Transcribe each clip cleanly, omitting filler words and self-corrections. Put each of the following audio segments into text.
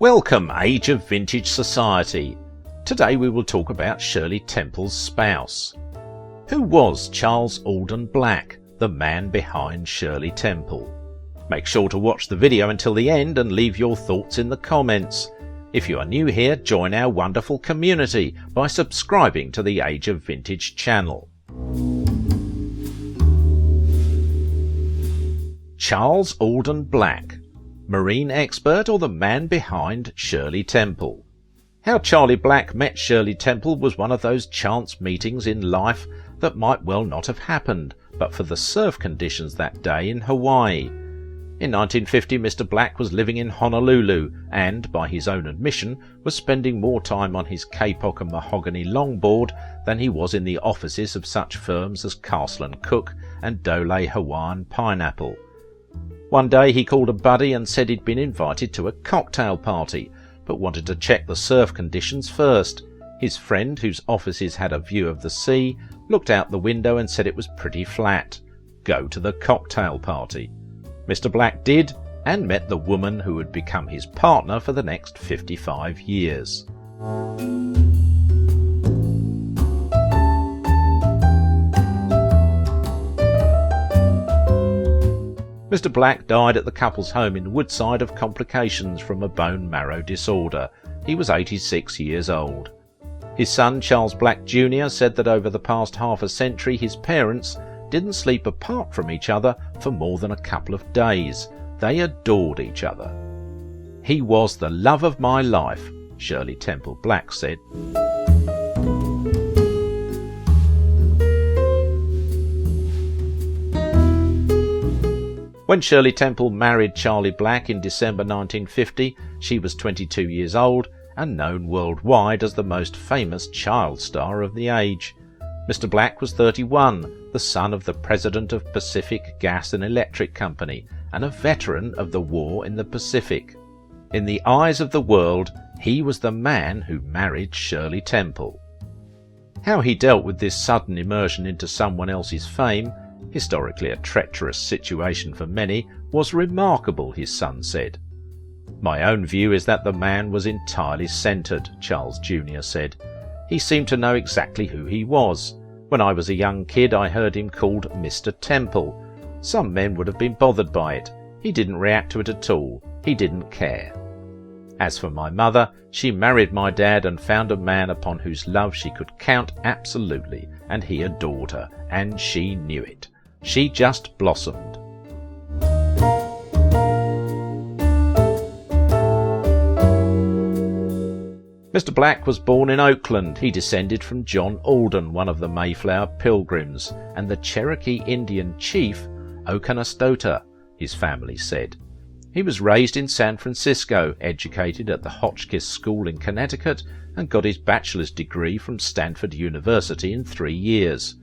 Welcome, Age of Vintage Society. Today we will talk about Shirley Temple's spouse. Who was Charles Alden Black, the man behind Shirley Temple? Make sure to watch the video until the end and leave your thoughts in the comments. If you are new here, join our wonderful community by subscribing to the Age of Vintage channel. Charles Alden Black, marine expert or the man behind Shirley Temple? How Charlie Black met Shirley Temple was one of those chance meetings in life that might well not have happened but for the surf conditions that day in Hawaii. In 1950, Mr. Black was living in Honolulu and, by his own admission, was spending more time on his kapok and mahogany longboard than he was in the offices of such firms as Castle & Cook and Dole Hawaiian Pineapple. One day he called a buddy and said he'd been invited to a cocktail party, but wanted to check the surf conditions first. His friend, whose offices had a view of the sea, looked out the window and said it was pretty flat. Go to the cocktail party. Mr. Black did, and met the woman who would become his partner for the next 55 years. Mr. Black died at the couple's home in Woodside of complications from a bone marrow disorder. He was 86 years old. His son, Charles Black Jr., said that over the past half a century his parents didn't sleep apart from each other for more than a couple of days. They adored each other. "He was the love of my life," Shirley Temple Black said. When Shirley Temple married Charlie Black in December 1950, she was 22 years old and known worldwide as the most famous child star of the age. Mr. Black was 31, the son of the president of Pacific Gas and Electric Company and a veteran of the war in the Pacific. In the eyes of the world, he was the man who married Shirley Temple. How he dealt with this sudden immersion into someone else's fame, historically a treacherous situation for many, was remarkable, his son said. "My own view is that the man was entirely centred," Charles Jr. said. "He seemed to know exactly who he was. When I was a young kid I heard him called Mr. Temple. Some men would have been bothered by it. He didn't react to it at all. He didn't care. As for my mother, she married my dad and found a man upon whose love she could count absolutely, and he adored her, and she knew it. She just blossomed." Mr. Black was born in Oakland. He descended from John Alden, one of the Mayflower Pilgrims, and the Cherokee Indian chief Oconostota, his family said. He was raised in San Francisco, educated at the Hotchkiss School in Connecticut, and got his bachelor's degree from Stanford University in 3 years.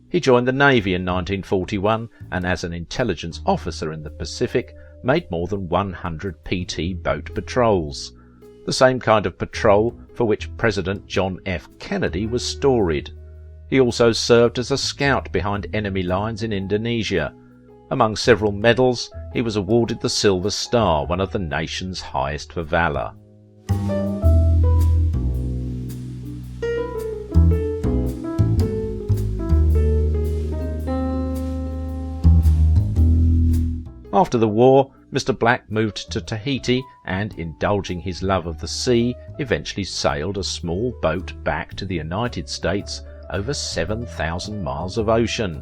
He joined the Navy in 1941 and as an intelligence officer in the Pacific made more than 100 PT boat patrols, the same kind of patrol for which President John F. Kennedy was storied. He also served as a scout behind enemy lines in Indonesia. Among several medals, he was awarded the Silver Star, one of the nation's highest for valour. After the war, Mr. Black moved to Tahiti and, indulging his love of the sea, eventually sailed a small boat back to the United States over 7,000 miles of ocean.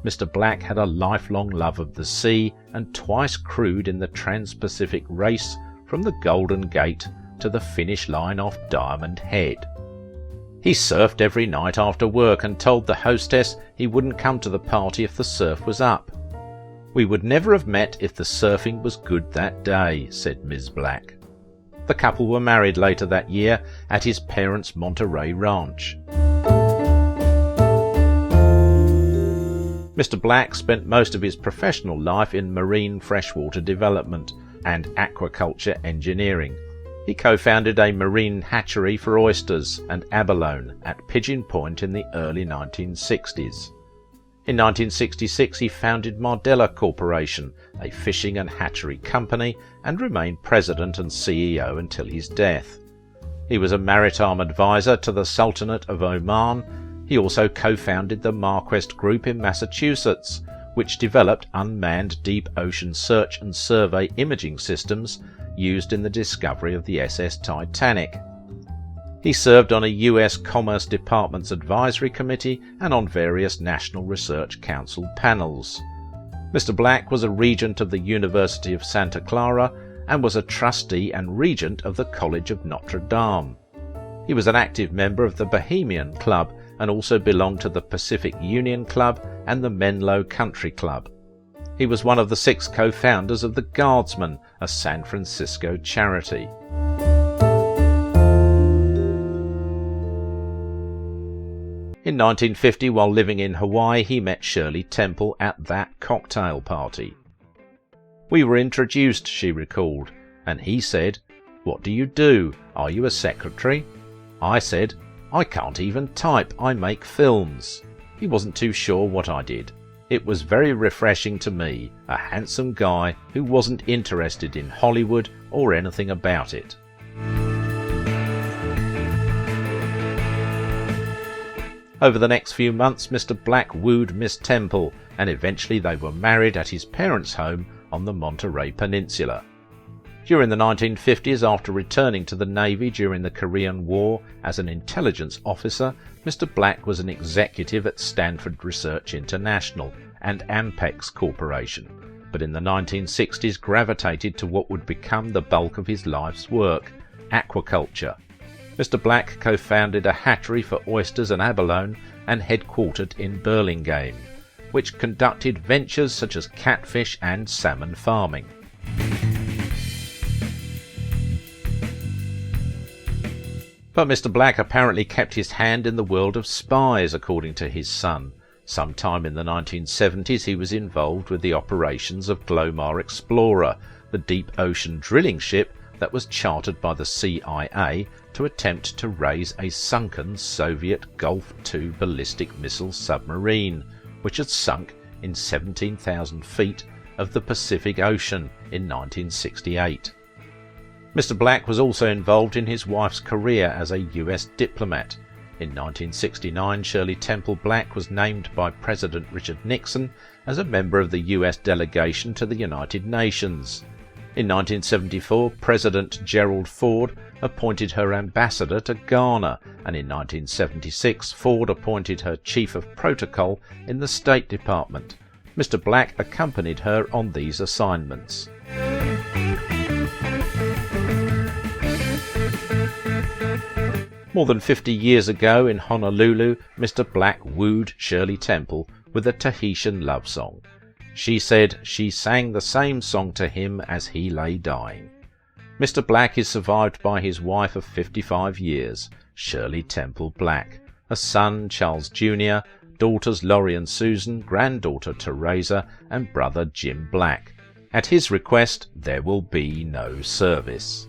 Mr. Black had a lifelong love of the sea and twice crewed in the Trans-Pacific race from the Golden Gate to the finish line off Diamond Head. He surfed every night after work and told the hostess he wouldn't come to the party if the surf was up. "We would never have met if the surfing was good that day," said Ms. Black. The couple were married later that year at his parents' Monterey ranch. Mr. Black spent most of his professional life in marine freshwater development and aquaculture engineering. He co-founded a marine hatchery for oysters and abalone at Pigeon Point in the early 1960s. In 1966 he founded Mardella Corporation, a fishing and hatchery company, and remained president and CEO until his death. He was a maritime advisor to the Sultanate of Oman. He also co-founded the Marquest Group in Massachusetts, which developed unmanned deep ocean search and survey imaging systems used in the discovery of the SS Titanic. He served on a U.S. Commerce Department's advisory committee and on various National Research Council panels. Mr. Black was a regent of the University of Santa Clara and was a trustee and regent of the College of Notre Dame. He was an active member of the Bohemian Club and also belonged to the Pacific Union Club and the Menlo Country Club. He was one of the 6 co-founders of the Guardsmen, a San Francisco charity. In 1950, while living in Hawaii, he met Shirley Temple at that cocktail party. "We were introduced," she recalled, and he said, "What do you do? Are you a secretary?" I said, "I can't even type, I make films." He wasn't too sure what I did. It was very refreshing to me, a handsome guy who wasn't interested in Hollywood or anything about it. Over the next few months, Mr. Black wooed Miss Temple, and eventually they were married at his parents' home on the Monterey Peninsula. During the 1950s, after returning to the Navy during the Korean War as an intelligence officer, Mr. Black was an executive at Stanford Research International and Ampex Corporation, but in the 1960s gravitated to what would become the bulk of his life's work, aquaculture. Mr. Black co-founded a hatchery for oysters and abalone and headquartered in Burlingame, which conducted ventures such as catfish and salmon farming. But Mr. Black apparently kept his hand in the world of spies, according to his son. Sometime in the 1970s he was involved with the operations of Glomar Explorer, the deep ocean drilling ship that was chartered by the CIA to attempt to raise a sunken Soviet Gulf II ballistic missile submarine, which had sunk in 17,000 feet of the Pacific Ocean in 1968. Mr. Black was also involved in his wife's career as a US diplomat. In 1969, Shirley Temple Black was named by President Richard Nixon as a member of the US delegation to the United Nations. In 1974, President Gerald Ford appointed her ambassador to Ghana, and in 1976 Ford appointed her chief of protocol in the State Department. Mr. Black accompanied her on these assignments. More than 50 years ago in Honolulu, Mr. Black wooed Shirley Temple with a Tahitian love song. She said she sang the same song to him as he lay dying. Mr. Black is survived by his wife of 55 years, Shirley Temple Black, a son, Charles Jr., daughters Laurie and Susan, granddaughter Teresa, and brother Jim Black. At his request, there will be no service.